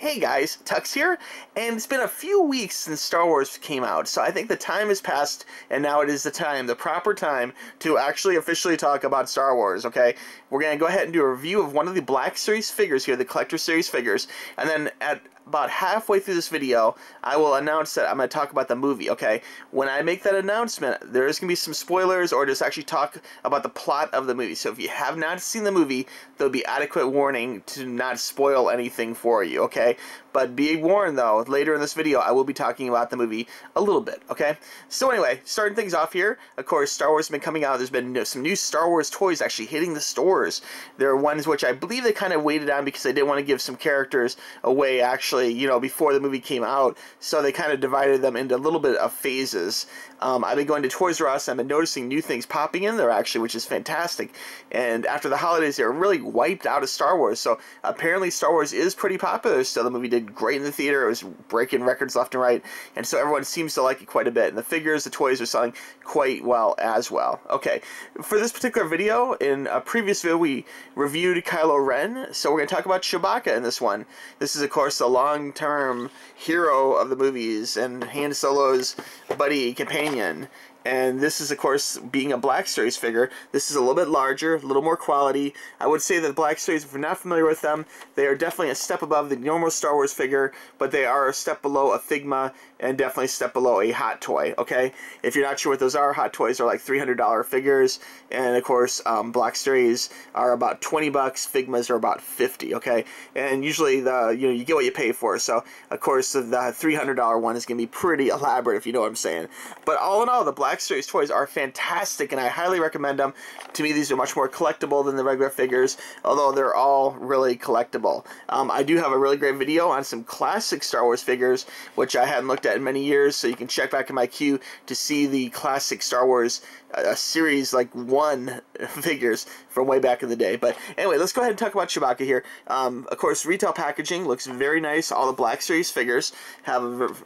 Hey guys, Tuxx here, and it's been a few weeks since Star Wars came out, so I think the time has passed, and now it is the proper time, to actually officially talk about Star Wars, okay? We're going to go ahead and do a review of one of the Black Series figures here, the Collector Series figures, and then at about halfway through this video, I will announce that I'm going to talk about the movie, okay? When I make that announcement, there is going to be some spoilers, or just actually talk about the plot of the movie, so if you have not seen the movie, there'll be adequate warning to not spoil anything for you, okay? But be warned though, later in this video I will be talking about the movie a little bit, okay? So anyway, starting things off here, of course Star Wars has been coming out. There's been some new Star Wars toys actually hitting the stores. There are ones which I believe they kind of waited on because they didn't want to give some characters away actually, you know, before the movie came out. So they kind of divided them into a little bit of phases. I've been going to Toys R Us. I've been noticing new things popping in there actually, which is fantastic. And after the holidays, they were really wiped out of Star Wars. So apparently Star Wars is pretty popular still. The movie did great in the theater. It was breaking records left and right, and so everyone seems to like it quite a bit. And the figures, the toys are selling quite well as well. Okay, for this particular video, in a previous video, we reviewed Kylo Ren, so we're going to talk about Chewbacca in this one. This is, of course, the long-term hero of the movies and Han Solo's buddy companion. And this is, of course, being a Black Series figure. This is a little bit larger, a little more quality. I would say that the Black Series, if you're not familiar with them, they are definitely a step above the normal Star Wars figure, but they are a step below a Figma and definitely a step below a Hot Toy, okay? If you're not sure what those are, Hot Toys are like $300 figures, and of course, Black Series are about 20 bucks, Figmas are about 50, okay? And usually, you get what you pay for, so of course, the $300 one is going to be pretty elaborate, if you know what I'm saying. But all in all, the Black Series toys are fantastic, and I highly recommend them. To me, these are much more collectible than the regular figures, although they're all really collectible. I do have a really great video on some classic Star Wars figures, which I hadn't looked at in many years, so you can check back in my queue to see the classic Star Wars series like 1 figures from way back in the day. But anyway, let's go ahead and talk about Chewbacca here. Of course, retail packaging looks very nice. All the Black Series figures have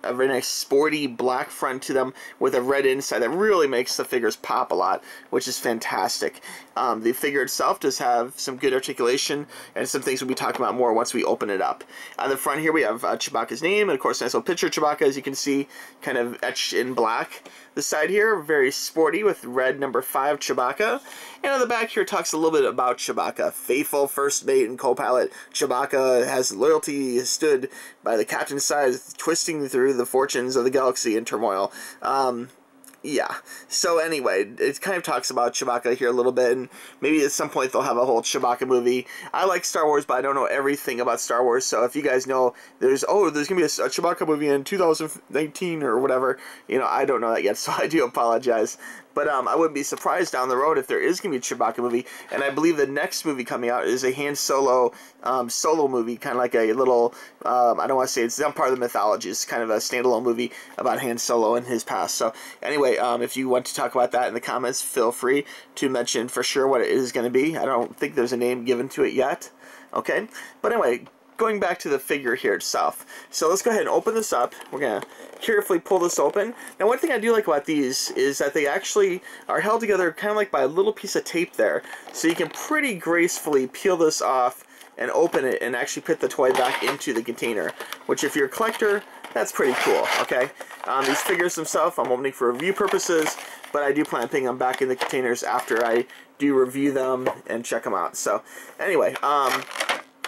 a very nice sporty black front to them with a red inside that really makes the figures pop a lot, which is fantastic. The figure itself does have some good articulation and some things we'll be talking about more once we open it up. On the front here we have Chewbacca's name, and of course a nice little picture of Chewbacca, as you can see, kind of etched in black. The side here, very sporty with red number 5 Chewbacca. And on the back here talks a little bit about Chewbacca. Faithful first mate and co-pilot, Chewbacca has loyalty, has stood by the captain's side, twisting through the fortunes of the galaxy in turmoil. Yeah, so anyway, it kind of talks about Chewbacca here a little bit, and maybe at some point they'll have a whole Chewbacca movie. I like Star Wars, but I don't know everything about Star Wars, so if you guys know there's going to be a Chewbacca movie in 2019 or whatever, I don't know that yet, so I do apologize. But I wouldn't be surprised down the road if there is going to be a Chewbacca movie, and I believe the next movie coming out is a Han Solo solo movie, kind of like a little, I don't want to say it's not part of the mythology, it's kind of a standalone movie about Han Solo and his past. So anyway, if you want to talk about that in the comments, feel free to mention for sure what it is going to be. I don't think there's a name given to it yet, okay? But anyway, going back to the figure here itself. So let's go ahead and open this up. We're going to carefully pull this open. Now, one thing I do like about these is that they actually are held together kind of like by a little piece of tape there. So you can pretty gracefully peel this off and open it and actually put the toy back into the container, which if you're a collector, that's pretty cool, okay? These figures themselves, I'm opening for review purposes, but I do plan on putting them back in the containers after I do review them and check them out. So anyway,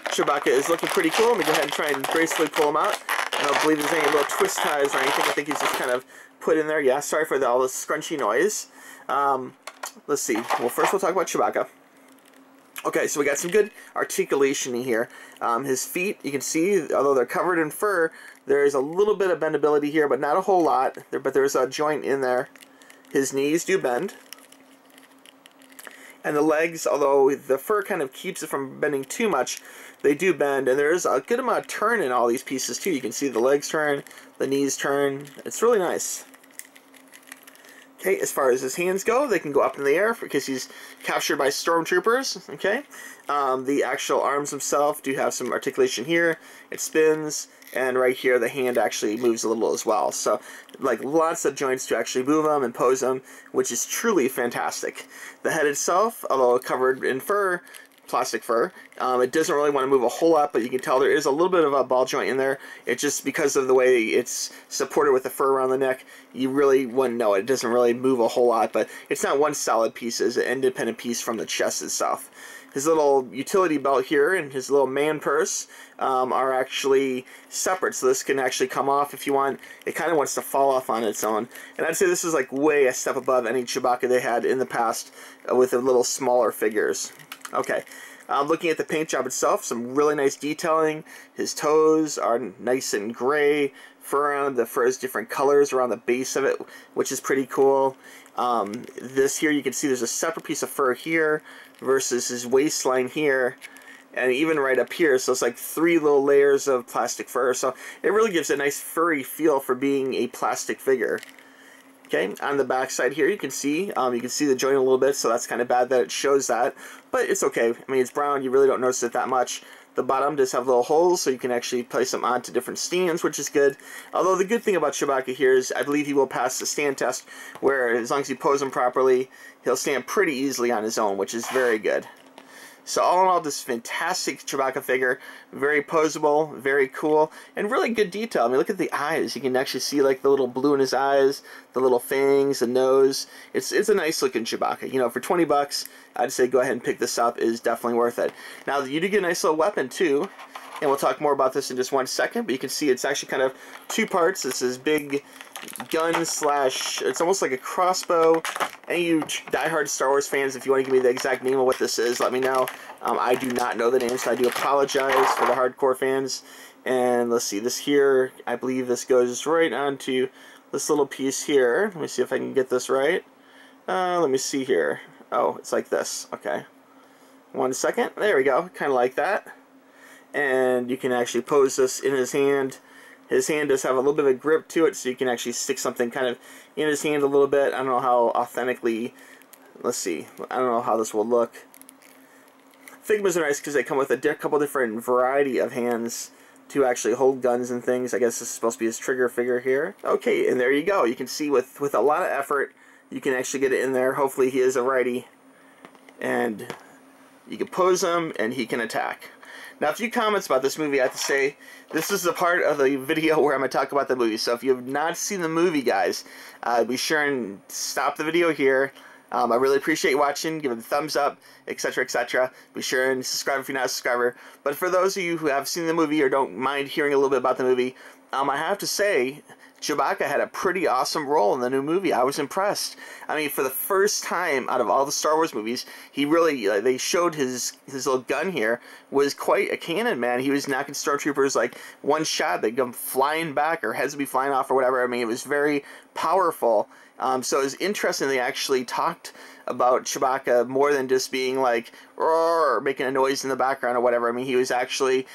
Chewbacca is looking pretty cool. Let me go ahead and try and gracefully pull him out. I don't believe there's any little twist ties or anything. I think he's just kind of put in there. Yeah, sorry for all this scrunchy noise. Let's see. Well, first we'll talk about Chewbacca. Okay, so we got some good articulation here. His feet, you can see, although they're covered in fur, there is a little bit of bendability here, but not a whole lot. But there's a joint in there. His knees do bend. And the legs, although the fur kind of keeps it from bending too much, they do bend, and there's a good amount of turn in all these pieces too. You can see the legs turn, the knees turn. It's really nice. Okay, as far as his hands go, they can go up in the air because he's captured by stormtroopers. Okay, the actual arms themselves do have some articulation here. It spins, and right here the hand actually moves a little as well. So, like, lots of joints to actually move them and pose them, which is truly fantastic. The head itself, although covered in fur, plastic fur. It doesn't really want to move a whole lot, but you can tell there is a little bit of a ball joint in there. It's just because of the way it's supported with the fur around the neck, you really wouldn't know it. It doesn't really move a whole lot, but it's not one solid piece. It's an independent piece from the chest itself. His little utility belt here and his little man purse are actually separate, so this can actually come off if you want. It kind of wants to fall off on its own. And I'd say this is like way a step above any Chewbacca they had in the past with the little smaller figures. Okay, looking at the paint job itself, some really nice detailing. His toes are nice and gray. Fur around the fur is different colors around the base of it, which is pretty cool. This here, you can see there's a separate piece of fur here versus his waistline here, and even right up here. So it's like 3 little layers of plastic fur. So it really gives a nice furry feel for being a plastic figure. Okay, on the back side here, you can see the joint a little bit, so that's kind of bad that it shows that, but it's okay. I mean, it's brown, you really don't notice it that much. The bottom does have little holes, so you can actually place them onto different stands, which is good. Although the good thing about Chewbacca here is I believe he will pass the stand test, where as long as you pose him properly, he'll stand pretty easily on his own, which is very good. So all in all, this fantastic Chewbacca figure, very poseable, very cool, and really good detail. I mean, look at the eyes. You can actually see like the little blue in his eyes, the little fangs, the nose. It's a nice looking Chewbacca. You know, for 20 bucks, I'd say go ahead and pick this up. It is definitely worth it. Now, you do get a nice little weapon too, and we'll talk more about this in just one second, but you can see it's actually kind of 2 parts. This is big gun slash, it's almost like a crossbow. Any you diehard Star Wars fans, if you want to give me the exact name of what this is, let me know. I do not know the name, so I do apologize for the hardcore fans. And let's see, this here, I believe this goes right onto this little piece here. Let me see if I can get this right. Let me see here. Oh, it's like this. Okay. 1 second. There we go. Kind of like that. And you can actually pose this in his hand. His hand does have a little bit of a grip to it, so you can actually stick something kind of in his hand a little bit. I don't know how authentically, let's see, I don't know how this will look. Figmas are nice because they come with a couple different variety of hands to actually hold guns and things. I guess this is supposed to be his trigger figure here. Okay, and there you go. You can see with a lot of effort, you can actually get it in there. Hopefully he is a righty. And you can pose him, and he can attack. Now, a few comments about this movie. I have to say, this is the part of the video where I'm going to talk about the movie. So if you have not seen the movie, guys, be sure and stop the video here. I really appreciate you watching. Give it a thumbs up, etc., etc. Be sure and subscribe if you're not a subscriber. But for those of you who have seen the movie or don't mind hearing a little bit about the movie, I have to say, Chewbacca had a pretty awesome role in the new movie. I was impressed. I mean, for the first time out of all the Star Wars movies, he really, they showed his little gun here was quite a cannon, man. He was knocking stormtroopers like one shot, they'd come flying back or heads would be flying off or whatever. I mean, it was very powerful. So it was interesting they actually talked about Chewbacca more than just being like, roar, or making a noise in the background or whatever. I mean, he was actually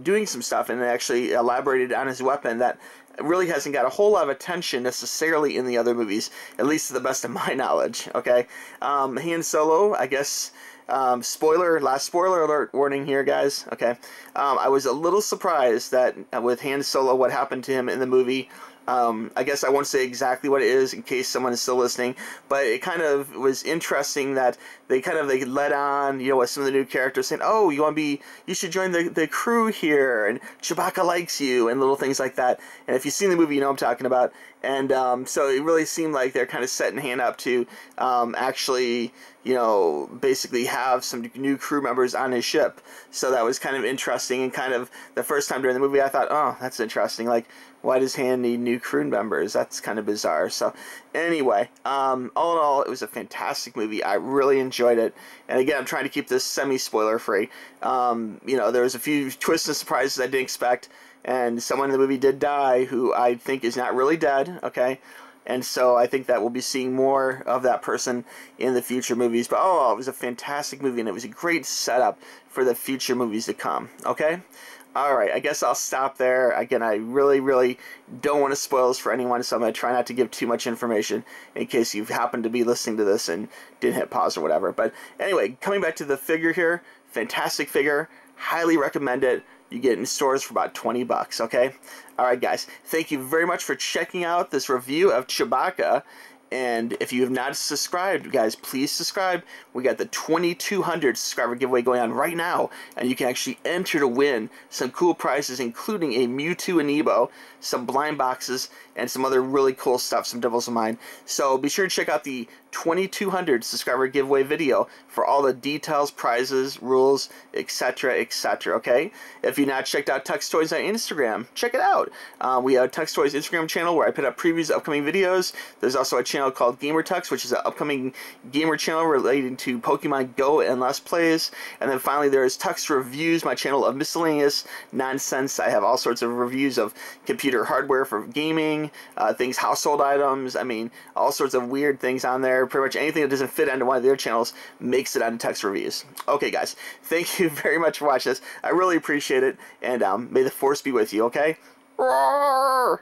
doing some stuff, and they actually elaborated on his weapon that really hasn't got a whole lot of attention necessarily in the other movies, at least to the best of my knowledge. Okay, Han Solo, I guess, last spoiler alert warning here, guys. Okay, I was a little surprised that with Han Solo, what happened to him in the movie. I guess I won't say exactly what it is in case someone is still listening, but it kind of was interesting that they led on, you know, with some of the new characters saying, oh, you should join the crew here, and Chewbacca likes you, and little things like that. And if you've seen the movie, you know what I'm talking about. And so it really seemed like they're kind of setting hand up to actually, you know, basically have some new crew members on his ship. So that was kind of interesting, and kind of the first time during the movie I thought, oh, that's interesting. Like, why does Han need new crew members? That's kind of bizarre. So anyway, all in all, it was a fantastic movie. I really enjoyed it. And again, I'm trying to keep this semi-spoiler free. You know, there was a few twists and surprises I didn't expect. And someone in the movie did die who I think is not really dead, okay? And so I think that we'll be seeing more of that person in the future movies. But oh, it was a fantastic movie, and it was a great setup for the future movies to come, okay? Alright, I guess I'll stop there. Again, I really, really don't want to spoil this for anyone, so I'm going to try not to give too much information in case you happen to be listening to this and didn't hit pause or whatever. But anyway, coming back to the figure here, fantastic figure, highly recommend it. You get it in stores for about 20 bucks, okay? Alright guys, thank you very much for checking out this review of Chewbacca. And if you have not subscribed, guys, please subscribe. We got the 2200 subscriber giveaway going on right now, and you can actually enter to win some cool prizes, including a Mewtwo Amiibo, some blind boxes, and some other really cool stuff, some Devils of Mine. So be sure to check out the 2200 subscriber giveaway video for all the details, prizes, rules, etc., etc., okay? If you've not checked out Tuxx Toys on Instagram, check it out. We have a Tuxx Toys Instagram channel where I put up previews of upcoming videos. There's also a channel called Gamer Tuxx, which is an upcoming gamer channel relating to Pokemon Go and Let's Plays. And then finally, there's Tuxx Reviews, my channel of miscellaneous nonsense. I have all sorts of reviews of computer hardware for gaming, things, household items, I mean, all sorts of weird things on there. Pretty much anything that doesn't fit onto one of their channels makes it onto Tuxx Reviews. Okay, guys, thank you very much for watching this. I really appreciate it, and may the force be with you, okay? Roar!